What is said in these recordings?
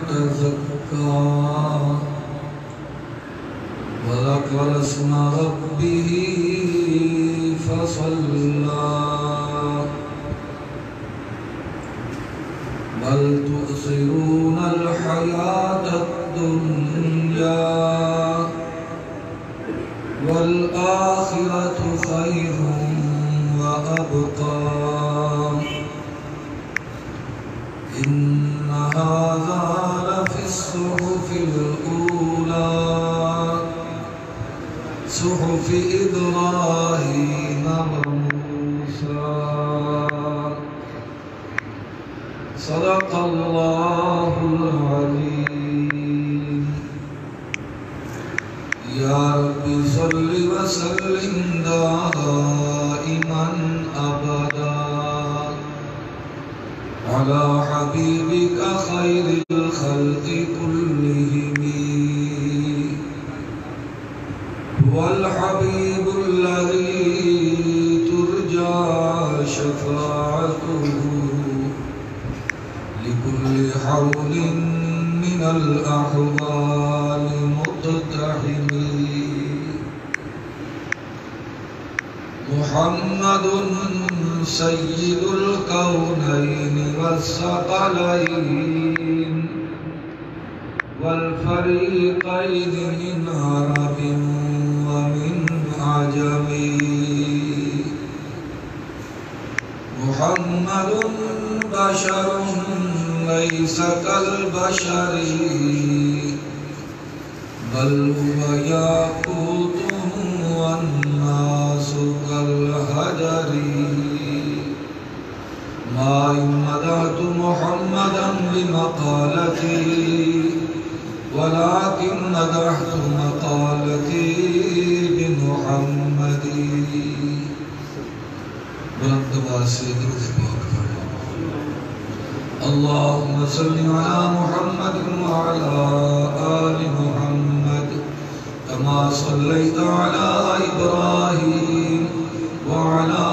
تزكى وذكر اسم ربه فصلى بل تؤثرون الحياة الدنيا والآخرة خير وأبقى إن هذا لفي الصحف الأولى صحف إبراهيم وموسى صدق الله العظيم. يا رب صل وسلم دائما أبدا على حبيبك خير الخلق كلهم. هو الحبيب الذي ترجى شفاعته لكل حول من الأحوال مقتحم. محمد سيد الكونين والثقلين والفريقين من عرب ومن عجم. محمد بشر ليس كالبشر بل هو ياقوت والناس كالحجر. ما إن مدحت محمدا بمقالتي ولكن مدحت مقالتي بمحمد. بلند آواز سے درود پاک پڑھو. اللهم صل على محمد وعلى آل محمد كما صليت على إبراهيم وعلى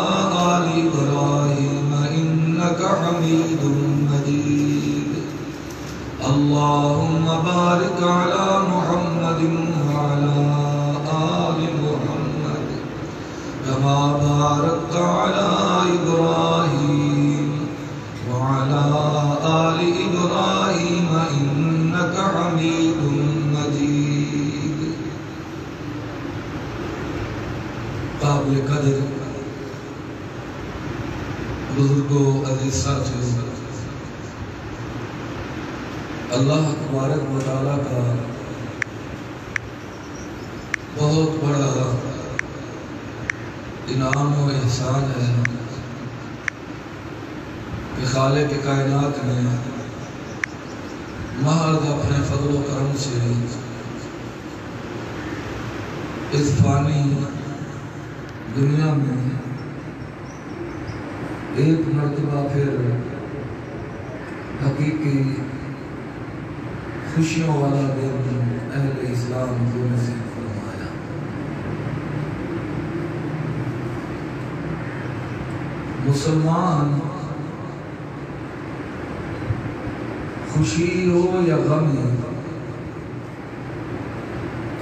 آل إبراهيم إنك حميد مجيد. اللهم بارك على محمد وعلى آل محمد كما باركت على إبراهيم وعلى آل إبراهيم إنك حميد مجيد. قابل قدر بزرگوں، عزیز ساتھیوں، اللہ تبارک و تعالیٰ کا بہت بڑا انعام و احسان ہے کہ خالق کائنات نے محض اپنے فضل و کرم سے اس فانی دنیا میں ایک مرتبہ پھر حقیقی خوشیوں والا دن اہل اسلام کو نصیب فرمایا. مسلمان خوشی ہو یا غم،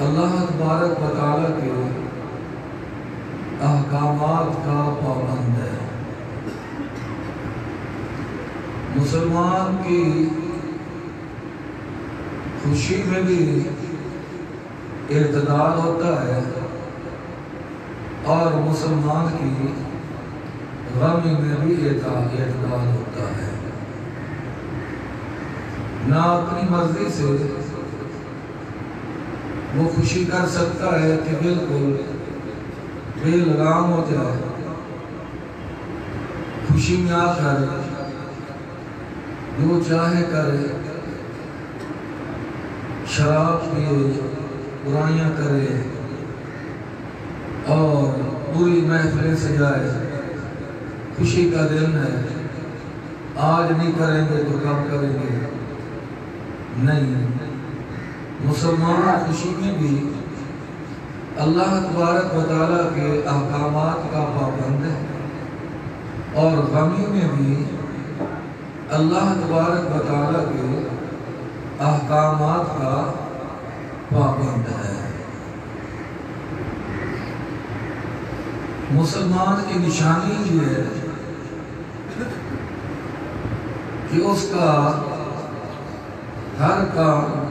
اللہ تبارک و تعالیٰ کے احکامات کا پابند ہے. مسلمان کی خوشی میں بھی اعتدال ہوتا ہے اور مسلمان کی غم میں بھی اعتدال ہوتا ہے. نہ اپنی مرضی سے وہ خوشی کر سکتا ہے کہ بالکل بے لگام ہو جائے، خوشی میں آ کر جو چاہے کرے، شراب پیے، برائیاں کرے اور پوری محفلیں سجائے. خوشی کا دن ہے، آج نہیں کریں گے تو کب کریں گے؟ نہیں. مسلمان خوشی میں بھی اللہ تبارک و تعالیٰ کے احکامات کا پابند ہے اور غمی میں بھی اللہ تبارک و تعالیٰ کے احکامات کا پابند ہے۔ مسلمان کی نشانی یہ ہے کہ اس کا ہر کام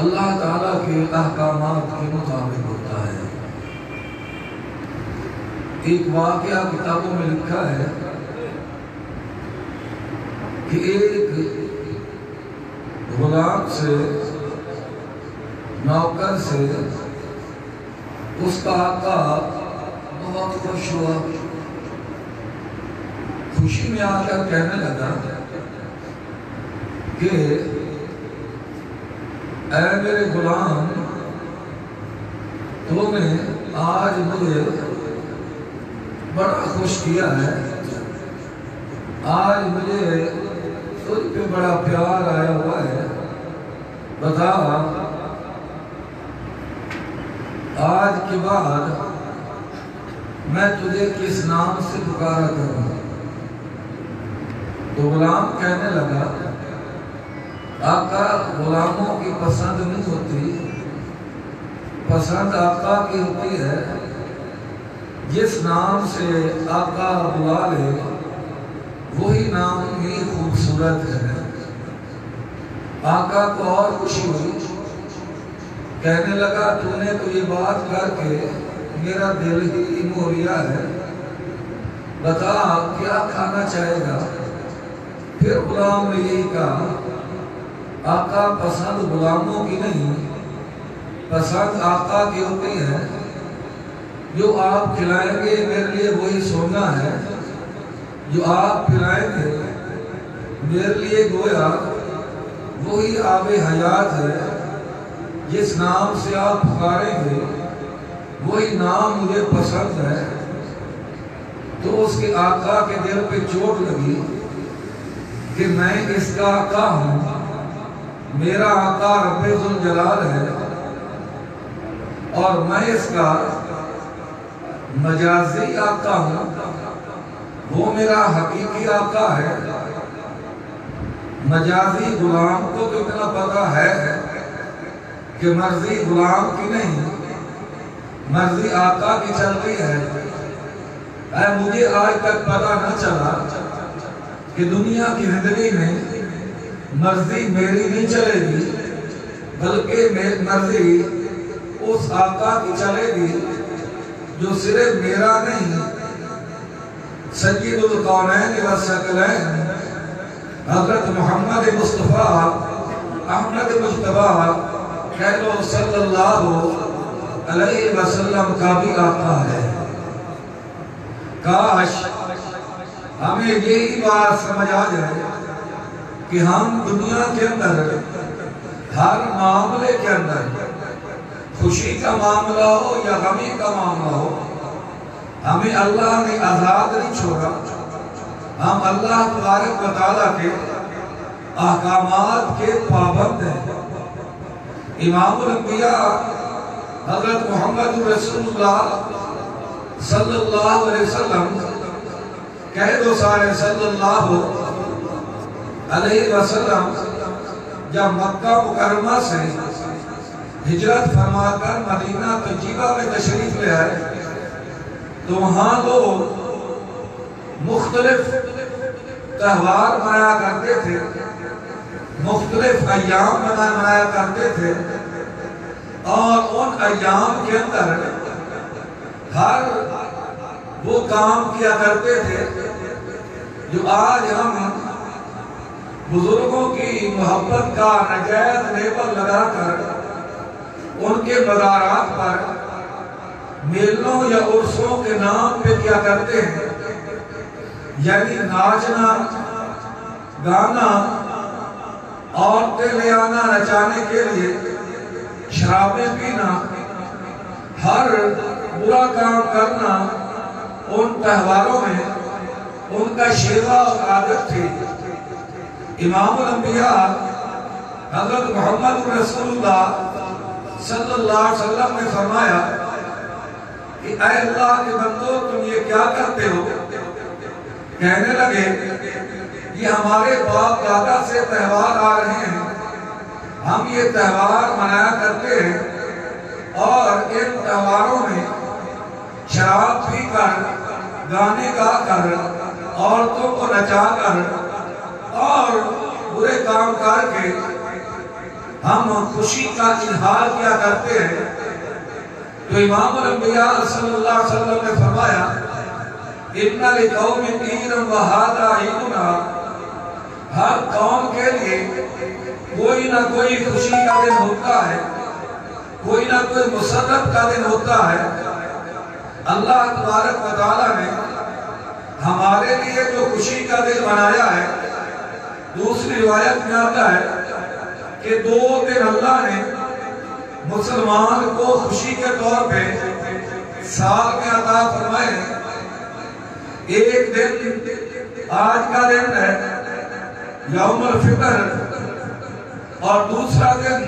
اللہ تعالیٰ کے احکامات کے مطابق ہوتا ہے۔ ایک واقعہ کتابوں میں لکھا ہے کہ ایک غلام سے، نوکر سے اس کا آقا بہت خوش ہوا، خوشی میں آ کر کہنے لگا کہ اے میرے غلام، تو نے آج مجھے بڑا خوش کیا ہے، آج مجھے تجھ پہ بڑا پیار آیا ہوا ہے، بتا آج کے بعد میں تجھے کس نام سے پکارا کروں؟ تو غلام کہنے لگا آقا غلاموں کی پسند نہیں ہوتی، پسند آقا کی ہوتی ہے، جس نام سے آقا بلا لے وہی نام بھی خوبصورت ہے۔ آقا کو اور خوشی ہوئی، کہنے لگا تو نے تو یہ بات کر کے میرا دل ہی موہ لیا ہے، بتا کیا کھانا چاہے گا؟ پھر غلام نے یہی کہا آقا پسند غلاموں کی نہیں، پسند آقا کی ہوتی ہے، جو آپ کھلائیں گے میرے لیے وہی سونا ہے، جو آپ پلائیں گے میرے لیے گویا وہی آب حیات ہے، جس نام سے آپ پکاریں گے وہی نام مجھے پسند ہے۔ تو اس کے آقا کے دل پہ چوٹ لگی کہ میں اس کا آقا ہوں، میرا آقا رب ذوالجلال ہے، اور میں اس کا مجازی آقا ہوں، وہ میرا حقیقی آقا ہے۔ مجازی غلام کو تو اتنا پتا ہے کہ مرضی غلام کی نہیں، مرضی آقا کی چل رہی ہے۔ اے مجھے آج تک پتا نہ چلا کہ دنیا کی زندگی میں مرضی میری نہیں چلے گی، بلکہ مرضی اس آقا کی چلے گی جو صرف میرا نہیں، سید القونین والثقلین حضرت محمد مصطفیٰ احمد مجتبیٰ کہہ لو صلی اللہ علیہ وسلم کا بھی آقا ہے۔ کاش ہمیں یہی بات سمجھ آ جائے کہ ہم دنیا کے اندر ہر معاملے کے اندر، خوشی کا معاملہ ہو یا غمی کا معاملہ ہو، ہمیں اللہ نے آزاد نہیں چھوڑا، ہم اللہ تبارک و تعالیٰ کے احکامات کے پابند ہیں۔ امام الانبیاء حضرت محمد رسول اللہ صلی اللہ علیہ وسلم، کہہ دو سارے صلی اللہ علیہ وسلم، جب مکہ مکرمہ سے ہجرت فرما کر مدینہ طیبہ میں تشریف لے آئے تو وہاں لوگ مختلف تہوار منایا کرتے تھے، مختلف ایام منایا کرتے تھے، اور ان ایام کے اندر ہر وہ کام کیا کرتے تھے جو آج ہم بزرگوں کی محبت کا نجائز لیبل لگا کر ان کے مزارات پر میلوں یا عرسوں کے نام پہ کیا کرتے ہیں، یعنی ناچنا گانا، عورتیں لے آنا نچانے کے لیے، شرابیں پینا، ہر برا کام کرنا، ان تہواروں میں ان کا شیوا اور عادت تھی۔ امام الانبیاء حضرت محمد رسول اللہ صلی اللہ علیہ وسلم نے فرمایا کہ اے اللہ کے بندو تم یہ کیا کرتے ہو؟ کہنے لگے یہ ہمارے باپ دادا سے تہوار آ رہے ہیں، ہم یہ تہوار منایا کرتے ہیں اور ان تہواروں میں شراب پی کر، گانے گا کر، عورتوں کو نچا کر اور برے کام کر کے ہم خوشی کا اظہار کیا کرتے ہیں۔ تو امام الانبیاء صلی اللہ علیہ وسلم نے فرمایا اِنَّ لِقَوْمٍ عِیدًا وَهَذَا عِیدُنَا، ہر قوم کے لیے کوئی نہ کوئی خوشی کا دن ہوتا ہے، کوئی نہ کوئی مسرت کا دن ہوتا ہے۔ اللہ تبارک و تعالیٰ نے ہمارے لیے جو خوشی کا دن بنایا ہے، دوسری روایت میں آتا ہے کہ 2 دن اللہ نے مسلمان کو خوشی کے طور پہ سال میں عطا فرمائے ہیں۔ ایک دن آج کا دن ہے یوم الفطر، اور دوسرا دن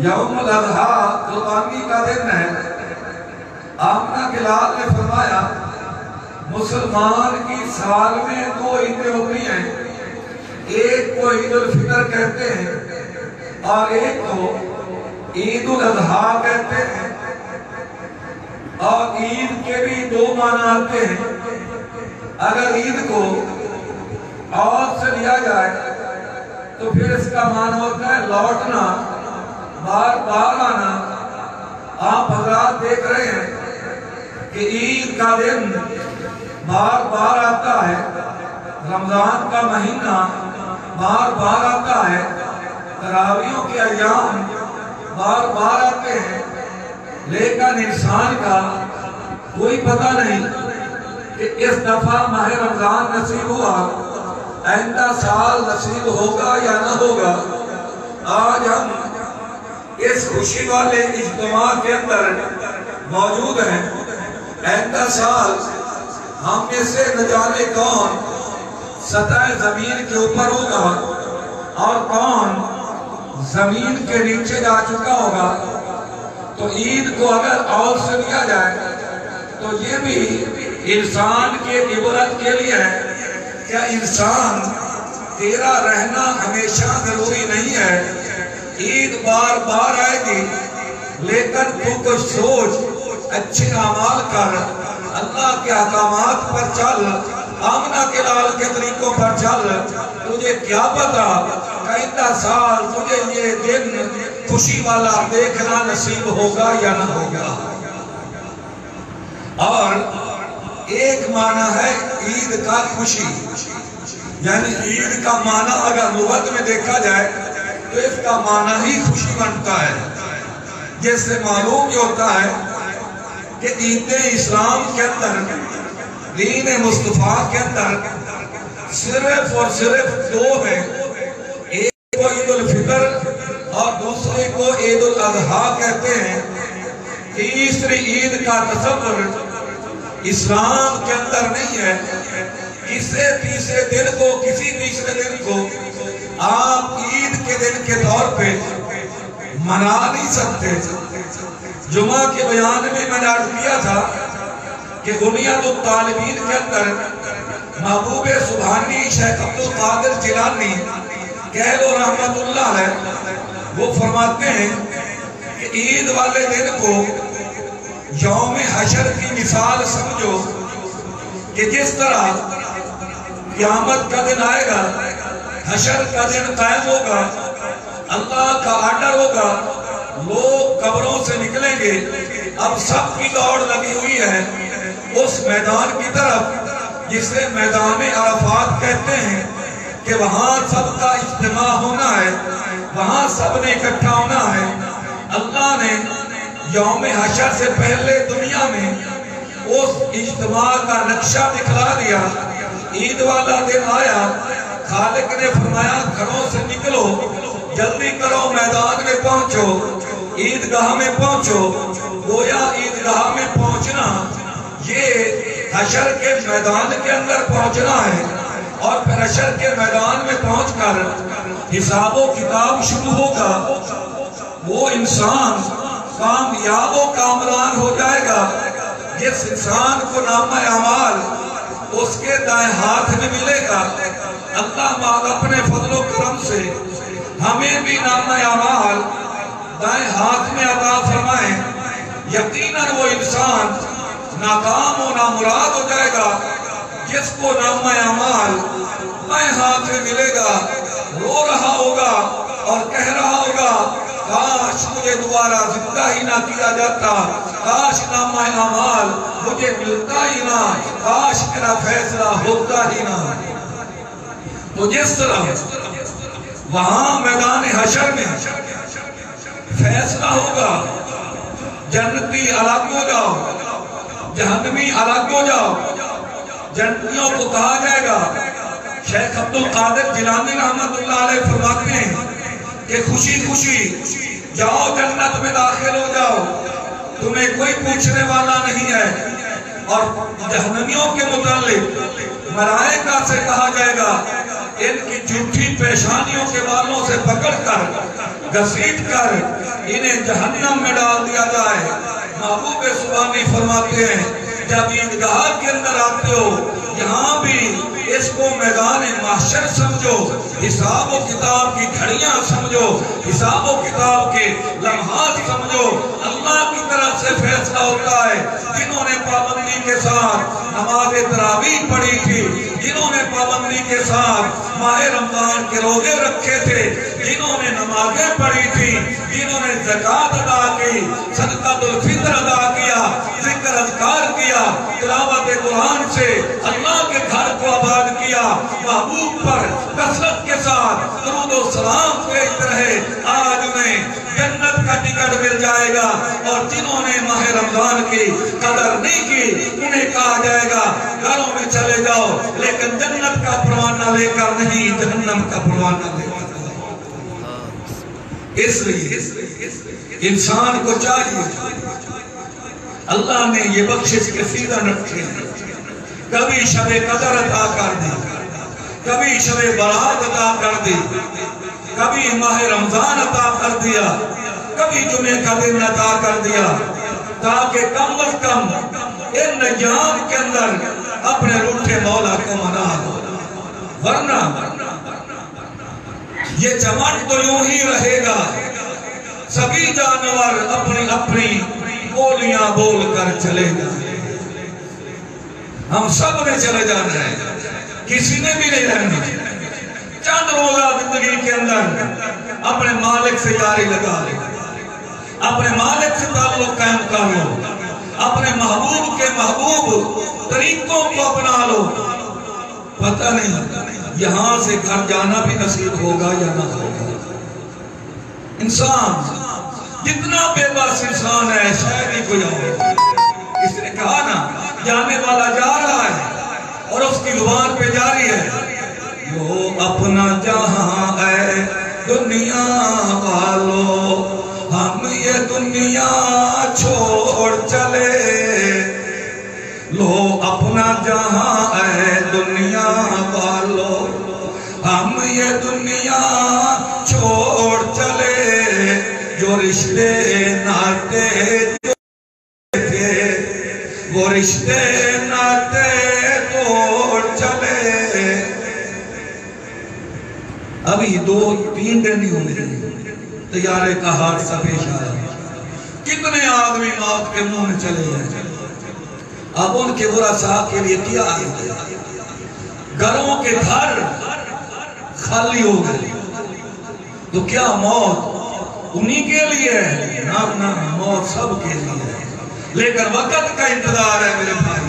یوم الاضحیٰ قربانی کا دن ہے۔ آمنہ کے لال نے فرمایا مسلمان کی سال میں 2 عیدیں ہوتی ہیں، ایک کو عید الفطر کہتے ہیں اور ایک کو عید الاضحیٰ کہتے ہیں، اور عید کے بھی 2 معنی آتے ہیں۔ اگر عید کو عود سے لیا جائے تو پھر اس کا معنی ہوتا ہے لوٹنا، بار بار آنا۔ آپ حضرات دیکھ رہے ہیں کہ عید کا دن بار بار آتا ہے، رمضان کا مہینہ بار بار آتا ہے، تراویحوں کے ایام بار بار آتے ہیں، لیکن انسان کا کوئی پتہ نہیں کہ اس دفعہ ماہ رمضان نصیب ہوا، آئندہ سال نصیب ہوگا یا نہ ہوگا۔ آج ہم اس خوشی والے اجتماع کے اندر موجود ہیں، آئندہ سال ہم میں سے نہ جانے کون سطح زمین کے اوپر ہوگا اور کون زمین کے نیچے جا چکا ہوگا۔ تو عید کو اگر عود سے لیا جائے تو یہ بھی انسان کے عبرت کے لیے ہے کہ انسان تیرا رہنا ہمیشہ ضروری نہیں ہے، عید بار بار آئے گی، لیکن تو کچھ سوچ، اچھے اعمال کر، اللہ کے احکامات پر چل، آمنہ کے لال کے طریقوں پر چل۔ تجھے کیا پتا آئندہ سال تجھے یہ دن خوشی والا دیکھنا نصیب ہوگا یا نہ ہوگا۔ اور ایک معنی ہے عید کا خوشی، یعنی عید کا معنی اگر لغت میں دیکھا جائے تو اس کا معنی ہی خوشی بنتا ہے۔ جس سے معلوم یہ ہوتا ہے کہ عید اسلام کے اندر، دین مصطفیٰ کے اندر صرف اور صرف 2 ہیں، ایک کو عید الفطر اور دوسرے کو عید الاضحیٰ کہتے ہیں۔ تیسری عید کا تصور اسلام کے اندر نہیں ہے۔ کسی تیسرے دن کو آپ عید کے دن کے طور پہ منا نہیں سکتے۔ جمعہ کے بیان میں نے عرض کیا تھا کہ بنیاد الطالبین کے اندر محبوب سبحانی شیخ عبدالقادر جیلانی کہہ لو رحمت اللہ علیہ، وہ فرماتے ہیں کہ عید والے دن کو یوم حشر کی مثال سمجھو کہ جس طرح قیامت کا دن آئے گا، حشر کا دن قائم ہوگا، اللہ کا آرڈر ہوگا، لوگ قبروں سے نکلیں گے، اب سب کی دوڑ لگی ہوئی ہے اس میدان کی طرف جسے میدان عرفات کہتے ہیں، کہ وہاں سب کا اجتماع ہونا ہے، وہاں سب نے اکٹھا ہونا ہے۔ اللہ نے یوم حشر سے پہلے دنیا میں اس اجتماع کا نقشہ دکھلا دیا۔ عید والا دن آیا، خالق نے فرمایا گھروں سے نکلو، جلدی کرو، میدان میں پہنچو، عیدگاہ میں پہنچو۔ گویا عیدگاہ میں پہنچنا یہ حشر کے میدان کے اندر پہنچنا ہے، اور پھر حشر کے میدان میں پہنچ کر حساب و کتاب شروع ہوگا۔ وہ انسان کامیاب و کامران ہو جائے گا جس انسان کو نامہ اعمال اس کے دائیں ہاتھ میں ملے گا۔ اللہ مال اپنے فضل و کرم سے ہمیں بھی نام اعمال دائیں ہاتھ میں عطا فرمائیں. یقیناً وہ انسان ناکام و نامراد ہو جائے گا جس کو نام اعمال دائیں ہاتھ میں ملے گا، رو رہا ہوگا اور کہہ رہا ہوگا کاش مجھے دوبارہ زندہ ہی نہ کیا جاتا، کاش نام اعمال مجھے ملتا ہی نہ، کاش میرا فیصلہ ہوتا ہی نہ. تو جس طرح وہاں میدان حشر میں فیصلہ ہوگا، جنتی الگ ہو جاؤ، جہنمی الگ ہو جاؤ، جنتیوں کو کہا جائے گا. شیخ عبدالقادر جیلانی رحمت اللہ علیہ فرماتے ہیں کہ خوشی خوشی جاؤ جنت میں داخل ہو جاؤ، تمہیں کوئی پوچھنے والا نہیں ہے. اور جہنمیوں کے متعلق ملائکہ سے کہا جائے گا ان کی جھوٹی پیشانیوں کے بالوں سے پکڑ کر گھسیٹ کر انہیں جہنم میں ڈال دیا جائے. محبوب سبحانی فرماتے ہیں جب عیدگاہ کے اندر آتے ہو یہاں بھی اس کو میدان محشر سمجھو، حساب و کتاب کی گھڑیاں سمجھو، حساب و کتاب کے لمحات سمجھو. اللہ کی طرف سے فیصلہ ہوتا ہے. جنہوں نے پابندی کے ساتھ نماز تراویح پڑھی تھی، جنہوں نے پابندی کے ساتھ ماہ رمضان کے روزے رکھے تھے، جنہوں نے نمازیں پڑھی تھی، جنہوں نے زکوٰۃ ادا کی، صدقۃ الفطر ادا کیا، ذکر اذکار کیا، تلاوت قرآن سے اللہ کے گھر کو آباد کیا، محبوب پر کثرت کے ساتھ درود و سلام بھیجتے رہے، آج انہیں جنت کا ٹکٹ مل جائے گا. اور جنہوں نے ماہ رمضان کی قدر نہیں کی انہیں کہا جائے گا گھروں میں چلے جاؤ لیکن جنت کا پروانہ لے کر نہیں، جہنم کا پروانہ لے کر. اس لیے انسان کو چاہیے، اللہ نے یہ بخشش کے سیدھا رکھے، کبھی شب قدر عطا کر دی، کبھی شب برات عطا کر دی، کبھی ماہ رمضان عطا کر دیا، کبھی جمعہ کا دن عطا کر دیا، تاکہ کم از کم ان ایام کے اندر اپنے روٹھے مولا کو منا دو. ورنہ یہ چمٹ تو یوں ہی رہے گا، سبھی جانور اپنی اپنی بولیاں بول کر چلے جائیں. ہم سب نے چلے جانا ہے، کسی نے بھی نہیں رہنا. چند روزہ زندگی کے اندر اپنے مالک سے یاری لگا لے، اپنے مالک سے تعلق قائم کر لو، اپنے محبوب کے محبوب طریقوں کو اپنا لو. پتہ نہیں یہاں سے گھر جانا بھی نصیب ہوگا یا نہ ہوگا. انسان جتنا بے بس انسان ہے شاید ہی کوئی ہو. اس نے کہا نا جانے والا جا رہا ہے اور اس کی زبان پہ جاری ہے وہ اپنا جہاں ہے دنیا والو، ہم یہ دنیا چھوڑ چلے. لو اپنا جہاں ہے دنیا والو، ہم یہ دنیا چھوڑ چلے. جو رشتے ناتے تھے وہ رشتے ناتے توڑ چلے. ابھی 2-3 دن نہیں ہوئے طیارے کا حادثہ پیش آیا، کتنے آدمی موت کے منہ میں چلے گئے. اب ان کے ورثاء کے لیے کیا آئے؟ گھروں کے گھر خالی ہو گئے. تو کیا موت انہی کے لیے ہے؟ نہ، موت سب کے لیے ہے. لیکن وقت کا انتظار ہے میرے بھائی.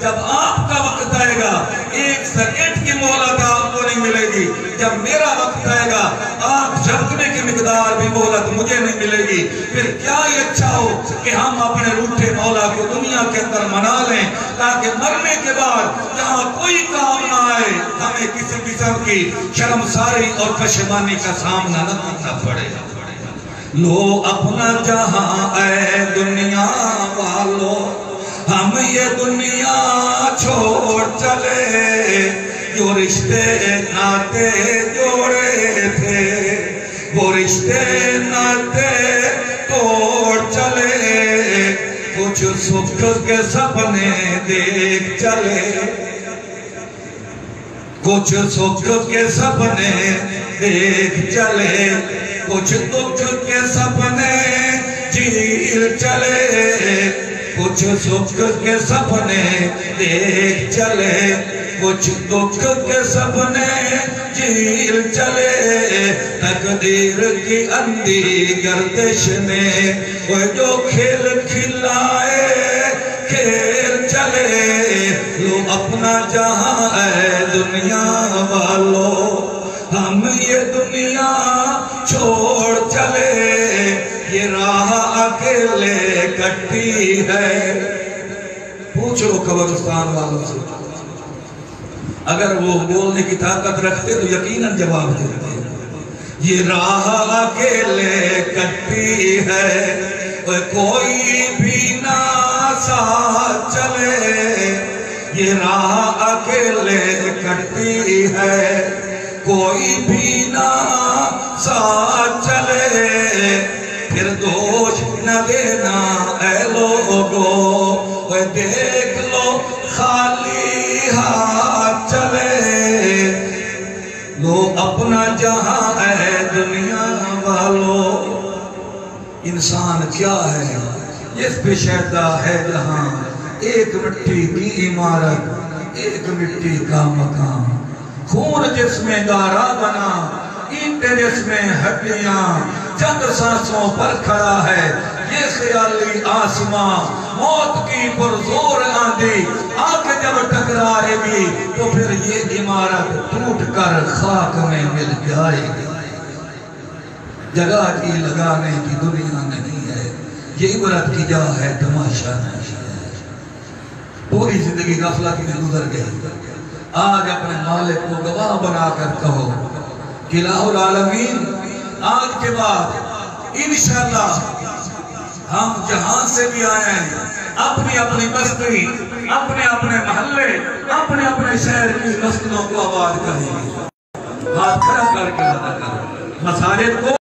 جب آپ کا وقت آئے گا 1 سیکنڈ کی مہلت آپ کو نہیں ملے گی. جب میرا وقت آئے گا آپ جھپکنے کی مقدار بھی مہلت مجھے نہیں ملے گی. پھر کیا یہ اچھا ہو کہ ہم اپنے روٹھے مولا کو دنیا کے اندر منا لیں تاکہ مرنے کے بعد جہاں کوئی کام نہ آئے ہمیں کسی قسم کی شرمساری اور پشیمانی کا سامنا نہ کرنا پڑے. لو اپنا جہاں اے دنیا والو، ہم یہ دنیا چھوڑ چلے. جو رشتے ناتے جوڑے تھے وہ رشتے ناتے توڑ چلے. کچھ سکھ کے سپنے دیکھ چلے، کچھ سکھ کے سپنے دیکھ چلے، کچھ دکھ کے سپنے جھیل چلے، کچھ سکھ کے سپنے دیکھ چلے، کچھ دکھ کے سپنے جھیل چلے، تقدیر کی اندھی گردش نے وہ جو کھیل کھلائے کھیل چلے، لو اپنا جہاں اے دنیا والو، ہم یہ دنیا چھوڑ چلے، یہ راہ اکیلے کٹی ہے۔ پوچھو قبرستان والوں سے، اگر وہ بولنے کی طاقت رکھتے تو یقیناً جواب دیتے، یہ راہ اکیلے کٹی ہے، کوئی بھی نہ ساتھ چلے، یہ راہ اکیلے کٹی ہے، کوئی بھی نہ ساتھ چلے، پھر دوش نہ دینا اے لوگو، دیکھ لو خالی ہاتھ چلے، لو اپنا جہاں اے دنیا والو۔ انسان کیا ہے؟ اس پہ شہدہ ہے جہاں، ایک مٹی کی عمارت، ایک مٹی کا مکان، خون جس میں گارا بنا، اینٹیں جس میں ہڈیاں، چند سانسوں پر کھڑا ہے یہ خیالی آسمان، موت کی پرزور آندھی آنکھ جب ٹکرائے گی تو پھر یہ عمارت ٹوٹ کر خاک میں مل جائے گی۔ جگہ کی لگانے کی دنیا نہیں ہے، یہ عبرت کی جا ہے، تماشا نہیں ہے۔ پوری زندگی غفلت میں گزر گئی، آج اپنے مالک کو گواہ بنا کر کہو کہ الہ العالمین آج کے بعد انشاءاللہ ہم جہاں سے بھی آئے ہیں، اپنی اپنی بستی، اپنے اپنے محلے، اپنے اپنے شہر کی مسجدوں کو آباد کریں گے۔ ہاتھ کھڑا کر کے ادا کرو مساجد کو۔